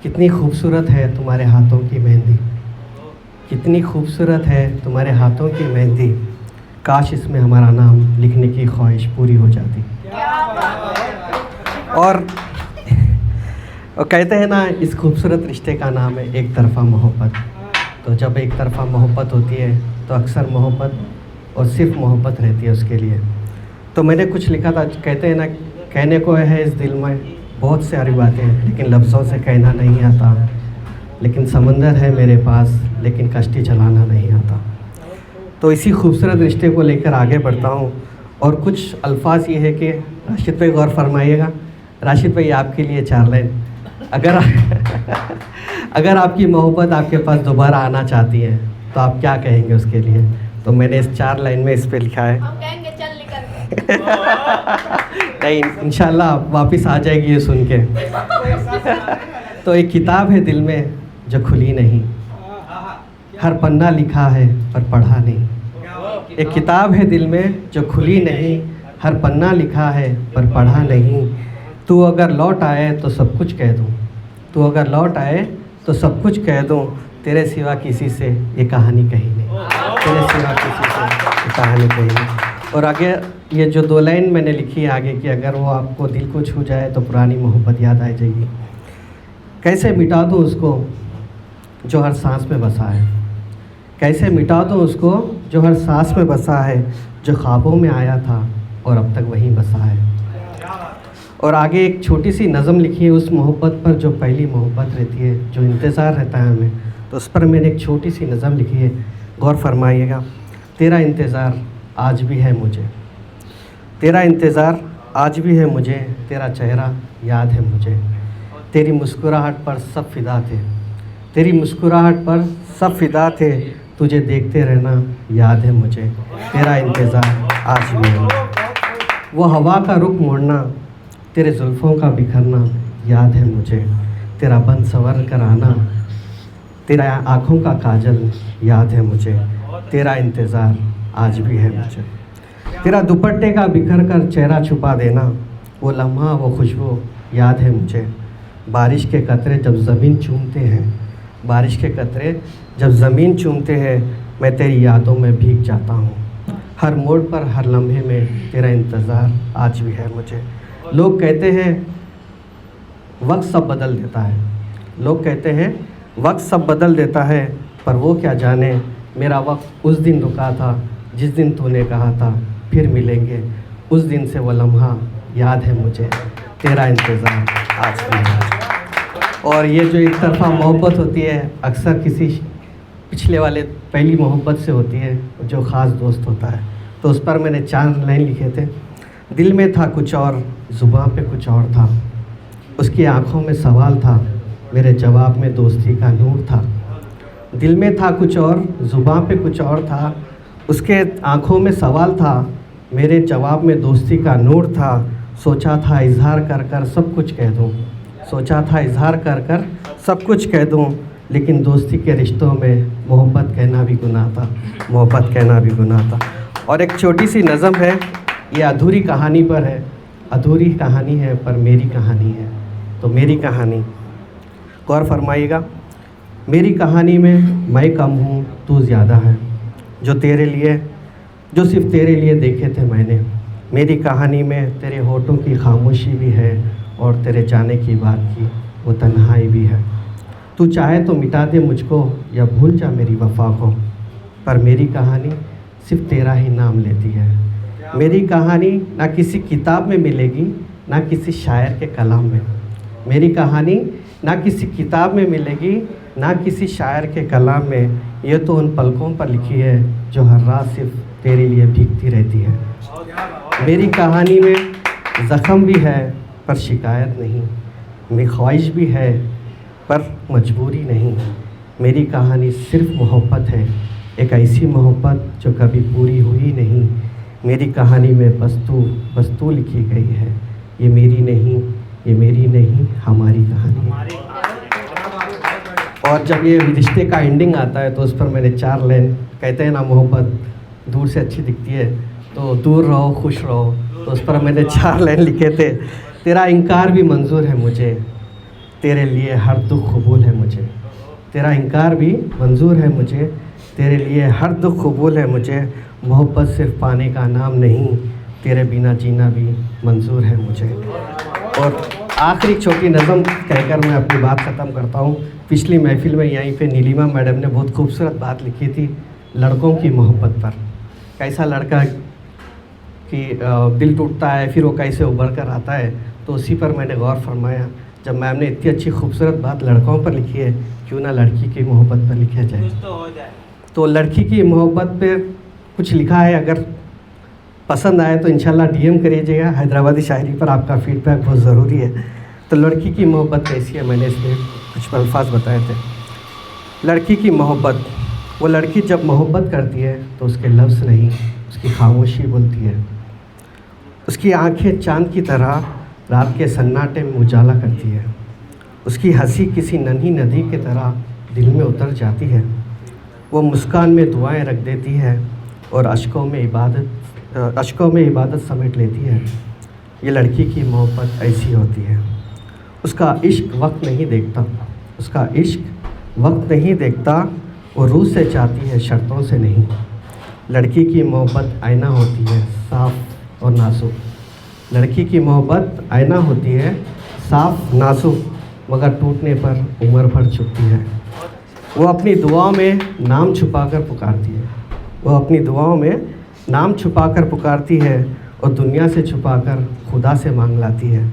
कितनी खूबसूरत है तुम्हारे हाथों की मेहंदी, कितनी खूबसूरत है तुम्हारे हाथों की मेहंदी। काश इसमें हमारा नाम लिखने की ख्वाहिश पूरी हो जाती। और कहते हैं ना, इस खूबसूरत रिश्ते का नाम है एक तरफ़ा मोहब्बत। तो जब एक तरफ़ा मोहब्बत होती है तो अक्सर मोहब्बत और सिर्फ मोहब्बत रहती है उसके लिए। तो मैंने कुछ लिखा था, कहते हैं ना, कहने को है इस दिल में बहुत सारी बातें, लेकिन लफ्ज़ों से कहना नहीं आता। लेकिन समंदर है मेरे पास, लेकिन कश्ती चलाना नहीं आता। तो इसी खूबसूरत रिश्ते को लेकर आगे बढ़ता हूँ। और कुछ अल्फाज ये है कि राशिद भाई गौर फरमाइएगा। राशिद भाई आपके लिए 4 लाइन, अगर अगर आपकी मोहब्बत आपके पास दोबारा आना चाहती है तो आप क्या कहेंगे उसके लिए? तो मैंने इस 4 लाइन में इस पे लिखा है। हम कहेंगे चल निकल नहीं, इंशाल्लाह वापस आ जाएगी ये सुन के। तो एक किताब है दिल में जो खुली नहीं, हर पन्ना लिखा है पर पढ़ा नहीं। एक किताब है दिल में जो खुली नहीं, हर पन्ना लिखा है पर पढ़ा नहीं। तू अगर लौट आए तो सब कुछ कह दूँ, तू अगर लौट आए तो सब कुछ कह दूँ। तेरे सिवा किसी से ये कहानी कही नहीं, तेरे सिवा किसी से ये कहानी कही नहीं। और आगे ये जो 2 लाइन मैंने लिखी है आगे कि अगर वो आपको दिल को छू जाए तो पुरानी मोहब्बत याद आ जाएगी। कैसे मिटा दूँ उसको जो हर सांस में बसा है, कैसे मिटा दूँ उसको जो हर सांस में बसा है, जो ख्वाबों में आया था और अब तक वहीं बसा है। और आगे एक छोटी सी नज़म लिखी है उस मोहब्बत पर जो पहली मोहब्बत रहती है, जो इंतज़ार रहता है हमें, तो उस पर मैंने एक छोटी सी नज़म लिखी है, गौर फरमाइएगा। तेरा इंतज़ार आज भी है मुझे, तेरा इंतज़ार आज भी है मुझे, तेरा चेहरा याद है मुझे। तेरी मुस्कुराहट पर सब फ़िदा थे, तेरी मुस्कुराहट पर सब फ़िदा थे, तुझे देखते रहना याद है मुझे। तेरा इंतज़ार आज भी है। वो हवा का रुख मोड़ना, तेरे जुल्फ़ों का बिखरना याद है मुझे। तेरा बन सवर कर आना, तेरा आँखों का काजल याद है मुझे। तेरा इंतज़ार आज भी है मुझे। तेरा दुपट्टे का बिखर कर चेहरा छुपा देना, वो लम्हा वो खुशबू याद है मुझे। बारिश के कतरे जब ज़मीन चूमते हैं, बारिश के कतरे जब ज़मीन चूमते हैं, मैं तेरी यादों में भीग जाता हूँ। हर मोड़ पर हर लम्हे में तेरा इंतज़ार आज भी है मुझे। लोग कहते हैं वक्त सब बदल देता है, लोग कहते हैं वक्त सब बदल देता है, पर वो क्या जाने मेरा वक्त उस दिन रुका था जिस दिन तूने कहा था फिर मिलेंगे। उस दिन से वो लम्हा याद है मुझे। तेरा इंतज़ार आज भी है। और ये जो एक तरफ़ा मोहब्बत होती है अक्सर किसी पिछले वाले पहली मोहब्बत से होती है, जो ख़ास दोस्त होता है। तो उस पर मैंने 4 लाइन लिखे थे। दिल में था कुछ और, ज़ुबान पे कुछ और था, उसकी आँखों में सवाल था, मेरे जवाब में दोस्ती का नूर था। दिल में था कुछ और, ज़ुबान पे कुछ और था, उसके आँखों में सवाल था, मेरे जवाब में दोस्ती का नूर था। सोचा था इज़हार कर कर सब कुछ कह दूँ, सोचा था इज़हार कर कर सब कुछ कह दूँ, लेकिन दोस्ती के रिश्तों में मोहब्बत कहना भी गुनाह था, मोहब्बत कहना भी गुनाह था। और एक छोटी सी नज़म है, ये अधूरी कहानी पर है, अधूरी कहानी है पर मेरी कहानी है। तो मेरी कहानी गौर फरमाइएगा। मेरी कहानी में मैं कम हूँ तू ज़्यादा है, जो तेरे लिए, जो सिर्फ तेरे लिए देखे थे मैंने। मेरी कहानी में तेरे होठों की खामोशी भी है और तेरे जाने की बात की वो तन्हाई भी है। तू चाहे तो मिटा दे मुझको या भूल जा मेरी वफ़ा को, पर मेरी कहानी सिर्फ तेरा ही नाम लेती है। मेरी कहानी ना किसी किताब में मिलेगी, ना किसी शायर के कलाम में। मेरी कहानी ना किसी किताब में मिलेगी, ना किसी शायर के कलाम में। ये तो उन पलकों पर लिखी है जो हर रात सिर्फ तेरे लिए भीगती रहती है। मेरी कहानी में ज़ख्म भी है पर शिकायत नहीं, मेरी ख्वाहिश भी है पर मजबूरी नहीं। मेरी कहानी सिर्फ मोहब्बत है, एक ऐसी मोहब्बत जो कभी पूरी हुई नहीं। मेरी कहानी में बस तू लिखी गई है, ये मेरी नहीं, ये मेरी नहीं, हमारी कहानी है। और जब ये रिश्ते का एंडिंग आता है तो उस पर मैंने 4 लाइन, कहते हैं ना मोहब्बत दूर से अच्छी दिखती है, तो दूर रहो खुश रहो, तो उस पर मैंने 4 लाइन लिखे थे। तेरा इनकार भी मंजूर है मुझे, तेरे लिए हर दुख कबूल है मुझे, तेरा इनकार भी मंजूर है मुझे, तेरे लिए हर दुख कबूल है मुझे, मोहब्बत सिर्फ पाने का नाम नहीं, तेरे बिना जीना भी मंजूर है मुझे। और आखिरी छोटी नज़म कहकर मैं अपनी बात ख़त्म करता हूँ। पिछली महफ़िल में यहीं पे नीलिमा मैडम ने बहुत खूबसूरत बात लिखी थी लड़कों की मोहब्बत पर। कैसा लड़का कि दिल टूटता है फिर वो कैसे उभर कर आता है, तो उसी पर मैंने गौर फरमाया। जब मैम ने इतनी अच्छी खूबसूरत बात लड़कों पर लिखी है, क्यों ना लड़की की मोहब्बत पर लिखा जाए। तो लड़की की मोहब्बत पे कुछ लिखा है, अगर पसंद आए तो इंशाल्लाह डीएम करिएगा। हैदराबादी शायरी पर आपका फीडबैक बहुत ज़रूरी है। तो लड़की की मोहब्बत कैसी है, मैंने इसमें कुछ अल्फाज बताए थे। लड़की की मोहब्बत, वो लड़की जब मोहब्बत करती है तो उसके लफ्ज़ नहीं, उसकी खामोशी बोलती है। उसकी आंखें चांद की तरह रात के सन्नाटे में उजाला करती है। उसकी हंसी किसी नन्ही नदी की तरह दिल में उतर जाती है। वो मुस्कान में दुआएं रख देती है और अश्कों में इबादत समेट लेती है। ये लड़की की मोहब्बत ऐसी होती है। उसका इश्क वक्त नहीं देखता, उसका इश्क वक्त नहीं देखता, वो रूह से चाहती है शर्तों से नहीं। लड़की की मोहब्बत आईना होती है साफ़ और नाजुक, लड़की की मोहब्बत आईना होती है साफ़ नाजुक, मगर टूटने पर उम्र भर चुकती है। वो अपनी दुआओं में नाम छुपाकर पुकारती है, वो अपनी दुआओं में नाम छुपाकर पुकारती है और दुनिया से छुपाकर खुदा से मांग लाती है।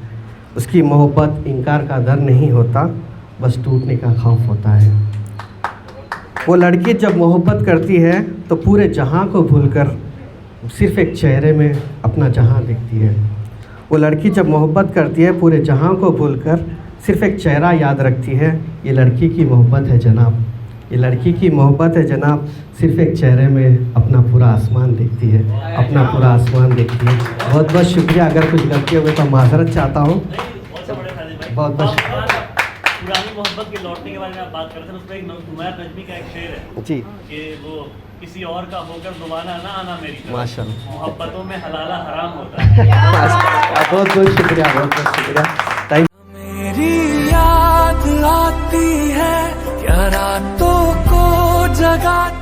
उसकी मोहब्बत इनकार का डर नहीं होता, बस टूटने का खौफ होता है। वो लड़की जब मोहब्बत करती है तो पूरे जहां को भूलकर सिर्फ़ एक चेहरे में अपना जहां देखती है। वो लड़की जब मोहब्बत करती है पूरे जहां को भूलकर सिर्फ़ एक चेहरा याद रखती है। ये लड़की की मोहब्बत है जनाब, ये लड़की की मोहब्बत है जनाब, सिर्फ़ एक चेहरे में अपना पूरा आसमान देखती है, अपना पूरा आसमान देखती है। बहुत बहुत शुक्रिया। अगर कुछ गलती हो गई तो माजरत चाहता हूँ। बहुत बहुत पुरानी मोहब्बत के लौटने के बारे में आप बात करते हैं, उसमें एक नुमायर नजमी का एक शेर है जी कि वो किसी और का होकर दोबारा ना आना मेरी तरफ, माशाल्लाह, मोहब्बतों में हलाला हराम होता है। बहुत बहुत शुक्रिया, बहुत बहुत शुक्रिया। थैंक मेरी याद आती है क्या रातों को जगाती